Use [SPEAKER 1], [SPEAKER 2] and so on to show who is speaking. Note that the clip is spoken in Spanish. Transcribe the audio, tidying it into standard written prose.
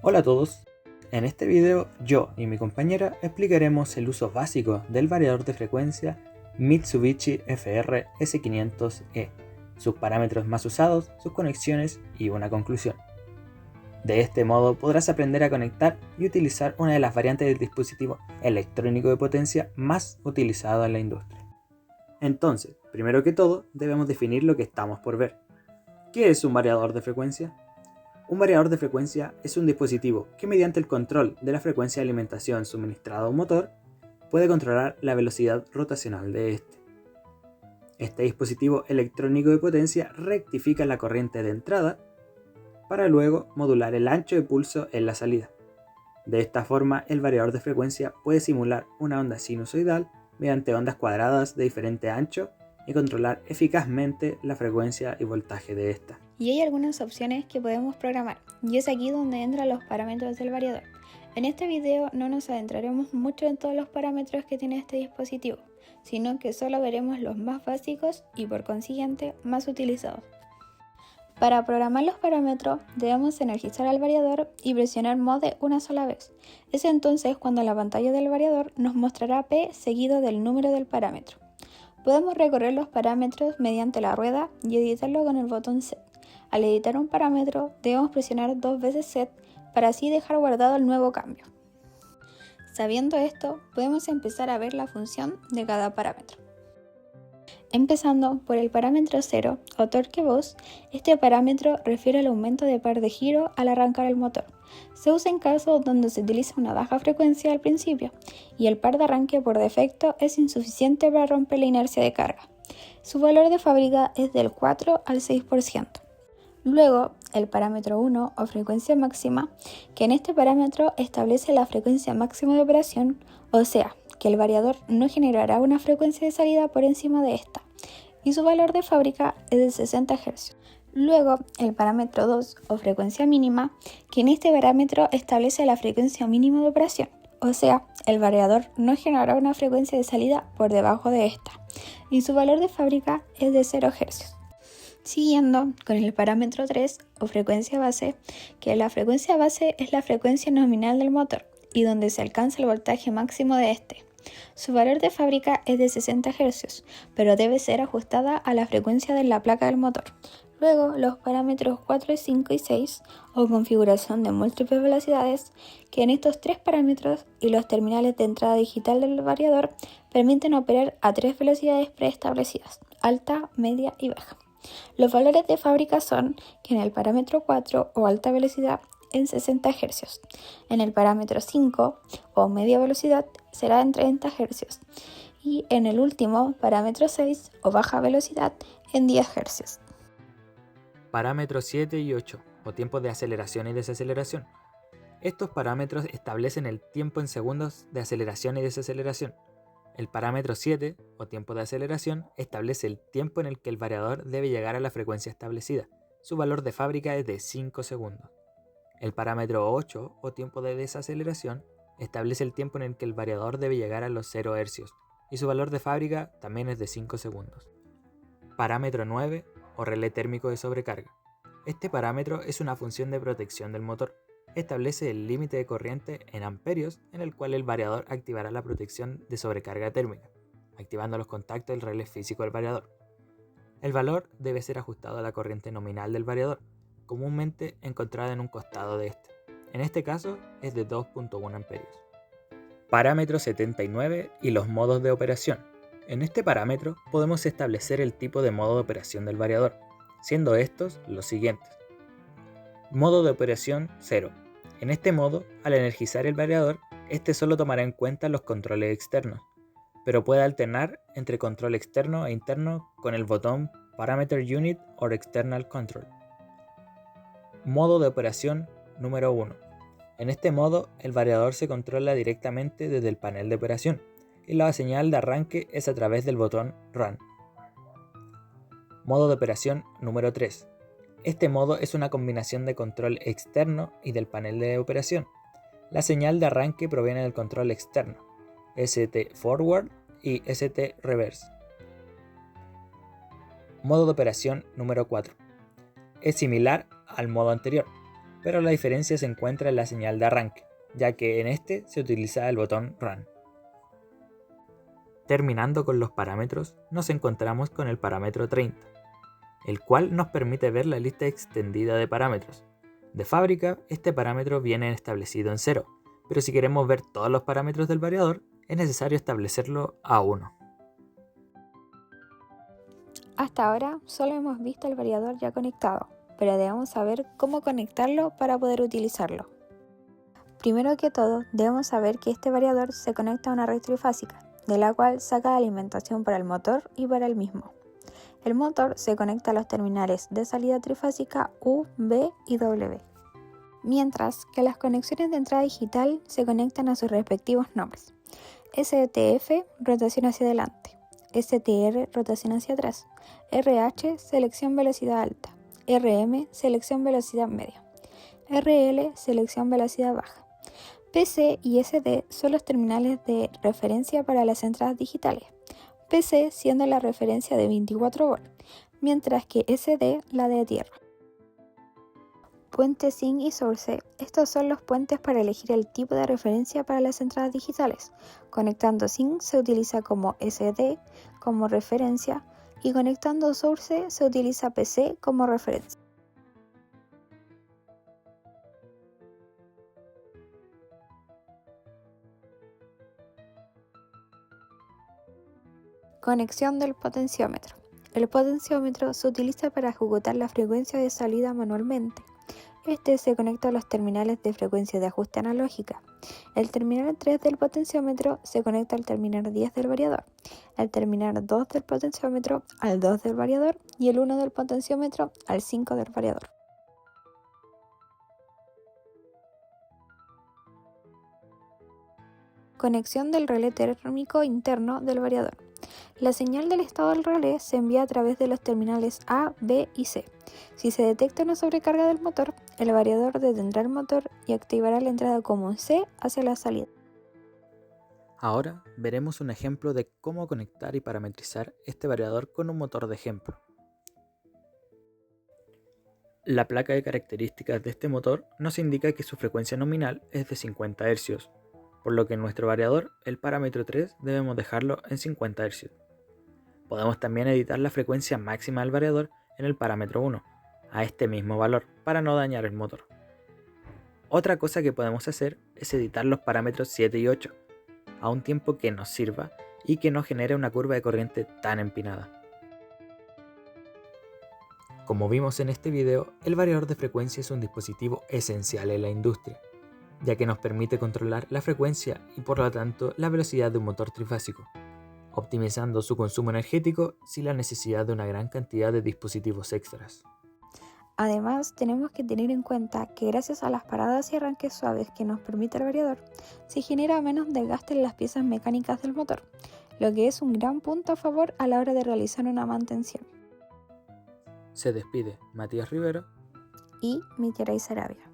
[SPEAKER 1] Hola a todos, en este video yo y mi compañera explicaremos el uso básico del variador de frecuencia Mitsubishi FR S500E, sus parámetros más usados, sus conexiones y una conclusión. De este modo podrás aprender a conectar y utilizar una de las variantes del dispositivo electrónico de potencia más utilizado en la industria. Entonces, primero que todo, debemos definir lo que estamos por ver. ¿Qué es un variador de frecuencia? Un variador de frecuencia es un dispositivo que mediante el control de la frecuencia de alimentación suministrada a un motor puede controlar la velocidad rotacional de este. Este dispositivo electrónico de potencia rectifica la corriente de entrada para luego modular el ancho de pulso en la salida. De esta forma, el variador de frecuencia puede simular una onda sinusoidal mediante ondas cuadradas de diferente ancho y controlar eficazmente la frecuencia y voltaje de esta.
[SPEAKER 2] Y hay algunas opciones que podemos programar, y es aquí donde entran los parámetros del variador. En este video no nos adentraremos mucho en todos los parámetros que tiene este dispositivo, sino que solo veremos los más básicos y por consiguiente más utilizados. Para programar los parámetros debemos energizar al variador y presionar Mode una sola vez. Es entonces cuando la pantalla del variador nos mostrará P seguido del número del parámetro. Podemos recorrer los parámetros mediante la rueda y editarlo con el botón Set. Al editar un parámetro debemos presionar 2 veces Set para así dejar guardado el nuevo cambio. Sabiendo esto, podemos empezar a ver la función de cada parámetro. Empezando por el parámetro 0 o torque voz, este parámetro refiere al aumento de par de giro al arrancar el motor. Se usa en casos donde se utiliza una baja frecuencia al principio y el par de arranque por defecto es insuficiente para romper la inercia de carga. Su valor de fábrica es del 4 al 6%. Luego, el parámetro 1 o frecuencia máxima, que en este parámetro establece la frecuencia máxima de operación, o sea, que el variador no generará una frecuencia de salida por encima de esta, y su valor de fábrica es de 60 Hz. Luego, el parámetro 2 o frecuencia mínima, que en este parámetro establece la frecuencia mínima de operación, o sea, el variador no generará una frecuencia de salida por debajo de esta, y su valor de fábrica es de 0 Hz. Siguiendo con el parámetro 3 o frecuencia base, que la frecuencia base es la frecuencia nominal del motor y donde se alcanza el voltaje máximo de este. Su valor de fábrica es de 60 Hz, pero debe ser ajustada a la frecuencia de la placa del motor. Luego, los parámetros 4, 5 y 6, o configuración de múltiples velocidades, que en estos tres parámetros y los terminales de entrada digital del variador permiten operar a tres velocidades preestablecidas, alta, media y baja. Los valores de fábrica son que en el parámetro 4 o alta velocidad en 60 Hz, en el parámetro 5 o media velocidad será en 30 Hz y en el último parámetro 6 o baja velocidad en 10 Hz.
[SPEAKER 1] Parámetros 7 y 8 o tiempos de aceleración y desaceleración. Estos parámetros establecen el tiempo en segundos de aceleración y desaceleración. El parámetro 7, o tiempo de aceleración, establece el tiempo en el que el variador debe llegar a la frecuencia establecida. Su valor de fábrica es de 5 segundos. El parámetro 8, o tiempo de desaceleración, establece el tiempo en el que el variador debe llegar a los 0 Hz, y su valor de fábrica también es de 5 segundos. Parámetro 9, o relé térmico de sobrecarga. Este parámetro es una función de protección del motor. Establece el límite de corriente en amperios en el cual el variador activará la protección de sobrecarga térmica, activando los contactos del relé físico del variador. El valor debe ser ajustado a la corriente nominal del variador, comúnmente encontrada en un costado de este. En este caso es de 2.1 amperios. Parámetro 79 y los modos de operación. En este parámetro podemos establecer el tipo de modo de operación del variador, siendo estos los siguientes. Modo de operación 0. En este modo, al energizar el variador, este solo tomará en cuenta los controles externos, pero puede alternar entre control externo e interno con el botón Parameter Unit or External Control. Modo de operación número 1. En este modo, el variador se controla directamente desde el panel de operación y la señal de arranque es a través del botón Run. Modo de operación número 3. Este modo es una combinación de control externo y del panel de operación. La señal de arranque proviene del control externo, ST Forward y ST Reverse. Modo de operación número 4. Es similar al modo anterior, pero la diferencia se encuentra en la señal de arranque, ya que en este se utiliza el botón Run. Terminando con los parámetros, nos encontramos con el parámetro 30, el cual nos permite ver la lista extendida de parámetros. De fábrica, este parámetro viene establecido en 0, pero si queremos ver todos los parámetros del variador, es necesario establecerlo a 1.
[SPEAKER 2] Hasta ahora solo hemos visto el variador ya conectado, pero debemos saber cómo conectarlo para poder utilizarlo. Primero que todo, debemos saber que este variador se conecta a una red trifásica, de la cual saca alimentación para el motor y para el mismo. El motor se conecta a los terminales de salida trifásica U, B y W, mientras que las conexiones de entrada digital se conectan a sus respectivos nombres. STF, rotación hacia adelante; STR, rotación hacia atrás; RH, selección velocidad alta; RM, selección velocidad media; RL, selección velocidad baja. PC y SD son los terminales de referencia para las entradas digitales, PC siendo la referencia de 24 volt, mientras que SD la de tierra. Puente SIN y Source, estos son los puentes para elegir el tipo de referencia para las entradas digitales. Conectando SIN se utiliza como SD como referencia y conectando Source se utiliza PC como referencia. Conexión del potenciómetro. El potenciómetro se utiliza para ejecutar la frecuencia de salida manualmente. Este se conecta a los terminales de frecuencia de ajuste analógica. El terminal 3 del potenciómetro se conecta al terminal 10 del variador, el terminal 2 del potenciómetro al 2 del variador y el 1 del potenciómetro al 5 del variador. Conexión del relé térmico interno del variador. La señal del estado del relé se envía a través de los terminales A, B y C. Si se detecta una sobrecarga del motor, el variador detendrá el motor y activará la entrada común C hacia la salida.
[SPEAKER 1] Ahora veremos un ejemplo de cómo conectar y parametrizar este variador con un motor de ejemplo. La placa de características de este motor nos indica que su frecuencia nominal es de 50 Hz, por lo que en nuestro variador, el parámetro 3, debemos dejarlo en 50 Hz. Podemos también editar la frecuencia máxima del variador en el parámetro 1, a este mismo valor, para no dañar el motor. Otra cosa que podemos hacer es editar los parámetros 7 y 8, a un tiempo que nos sirva y que no genere una curva de corriente tan empinada. Como vimos en este video, el variador de frecuencia es un dispositivo esencial en la industria, ya que nos permite controlar la frecuencia y por lo tanto la velocidad de un motor trifásico, optimizando su consumo energético sin la necesidad de una gran cantidad de dispositivos extras.
[SPEAKER 2] Además, tenemos que tener en cuenta que gracias a las paradas y arranques suaves que nos permite el variador, se genera menos desgaste en las piezas mecánicas del motor, lo que es un gran punto a favor a la hora de realizar una mantención.
[SPEAKER 1] Se despide Matías Rivero
[SPEAKER 2] y Mitiaray Sarabia.